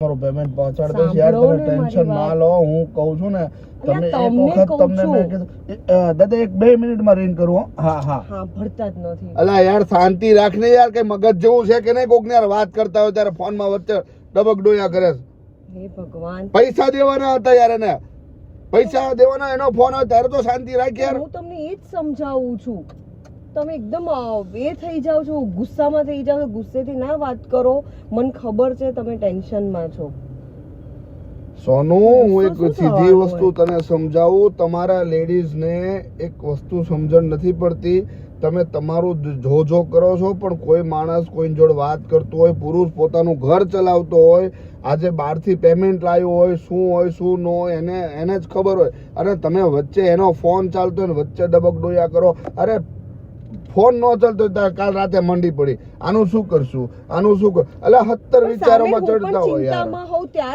તમારું પેમેન્ટ પહોંચાડ દઈશ યાર, તમે ટેન્શન ના લો. હું કહું છું ને તમે એક વખત તમને મેં કીધું દાદા 1-2 મિનિટમાં રિંગ કરું. હા ભરતા જ નથી. અલા યાર શાંતિ રાખને યાર, કઈ મગજ જેવું છે કે નહીં? કોક ને યાર વાત કરતા હોય ત્યારે ફોન માં વચ્ચે ડબક ડોયા કરે. હે ભગવાન, પૈસા દેવાના હતા યાર, એને પૈસા દેવાના, એનો ફોન હોય ત્યારે તો શાંતિ રાખ યાર. હું તમને એ જ સમજાવું છું. તમે એકદમ એ થઈ જાવ છો, ગુસ્સામાં થઈ જાવ છો. ગુસ્સેથી ના વાત કરો. મને ખબર છે તમે ટેન્શનમાં છો. સોનુ, હું એક સીધી વસ્તુ તને સમજાવું. તમારા લેડીઝ ને એક વસ્તુ સમજણ નથી પડતી. તમે તમારું જો કરો છો, પણ કોઈ માણસ કોઈ જોડે વાત કરતો હોય, પુરુષ પોતાનું ઘર ચલાવતો હોય, આજે બહારથી પેમેન્ટ લાવ્યું હોય, શું હોય શું ન હોય એને જ ખબર હોય, અને તમે વચ્ચે એનો ફોન ચાલતો હોય વચ્ચે ડબક ડોયા કરો. અરે ફોન ન ચાલતો કાલ રાતે મંડી પડી, આનું શું કરશું, આનું શું કર, એટલે 70 વિચારોમાં ચડતા હોય યાર.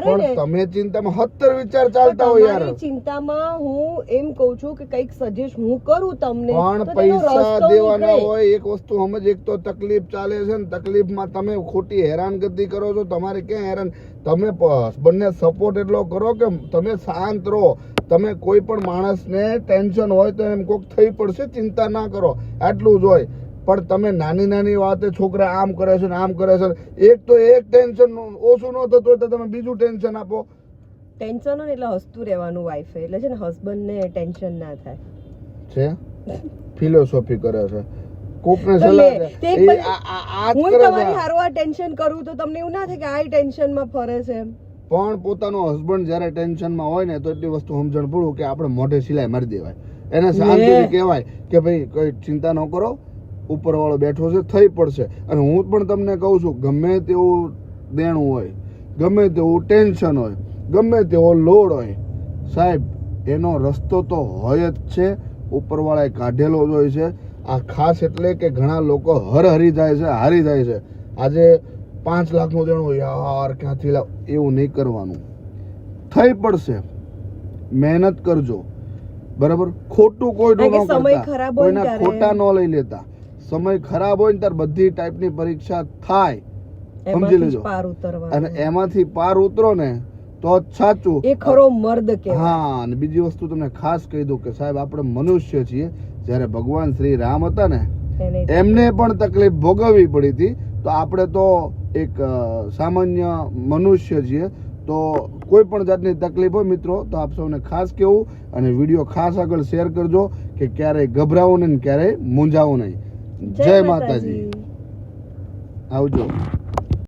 પણ તમે ચિંતામાં 70 વિચાર ચાલતા હોય યાર. ચિંતામાં હું એમ કહું છું કે કઈક સજેસ્ટ હું કરું તમને, પણ પૈસા દેવાના હોય. એક વસ્તુ સમજ, એક તો તકલીફ ચાલે છે ને, તકલીફમાં તમે ખોટી હેરાનગતિ કરો છો. તમારે ક્યાં હેરાન, તમે બંને સપોર્ટ એટલો કરો કે તમે શાંત રહો. તમે કોઈ પણ માણસને ટેન્શન હોય તો એમ કોક થઈ પડશે, ચિંતા ના કરો, આટલું જ હોય. પણ તમે નાની નાની વાતે છોકરા આમ કરે છે ને આમ કરે છે, એક તો એક ટેન્શન ઓછું ન થતું હોય તો તમે બીજું ટેન્શન આપો. ટેન્શન હોય એટલે હસતું રહેવાનું વાઈફ, એટલે છે ને હસબન્ડ ને ટેન્શન ના થાય છે. ફિલોસોફી કરે છે, કોકને સલાહ હું તમારી હારવાર ટેન્શન કરું તો તમને એવું ના થાય કે આ ટેન્શનમાં ફરે છે. પણ પોતાનો હસબન્ડ જયારે ટેન્શનમાં હોય ને તો એટલી વસ્તુ સમજણ પડવું કે આપણે મોઢે સિલાઈ મારી દેવાય. એને શાંતિથી કહેવાય કે ભાઈ કોઈ ચિંતા ન કરો, ઉપરવાળો બેઠો છે, થઈ પડશે. અને હું પણ તમને કહું છું, ગમે તેવું દેણું હોય, ગમે તેવું ટેન્શન હોય, ગમે તેવો લોડ હોય, સાહેબ એનો રસ્તો તો હોય જ છે, ઉપરવાળાએ કાઢેલો જ હોય છે. આ ખાસ એટલે કે ઘણા લોકો હારી જાય છે, હારી જાય છે. આજે 5 લાખનું દેણું, યાર ક્યાંથી લાવ, એવું નહીં કરવાનું. થઈ પડશે, મહેનત કરજો, બરાબર. ખોટું કોઈનું ન કરતા, કોઈના ખોટા ન લઈ લેતા. સમય ખરાબ હોય ને ત્યારે બધી ટાઈપની પરીક્ષા થાય, સમજી લેજો. અને એમાંથી પાર ઉતરો ને તો જ સાચું, એ ખરો મર્દ કહેવાય. હા, અને બીજી વસ્તુ તમને ખાસ કહી દઉં કે સાહેબ આપણે મનુષ્ય છીએ. જ્યારે ભગવાન શ્રી રામ હતા ને, એમને પણ તકલીફ ભોગવવી પડી હતી. તો આપણે તો એક સામાન્ય મનુષ્ય છીએ, તો કોઈ પણ જાતની તકલીફ હોય મિત્રો તો આપ સૌને ખાસ કહેવું, અને વિડીયો ખાસ આગળ શેર કરજો કે ક્યારેય ગભરાવું નહીં, ક્યારેય મૂંઝાવું નહીં. જય માતાજી, આવજો.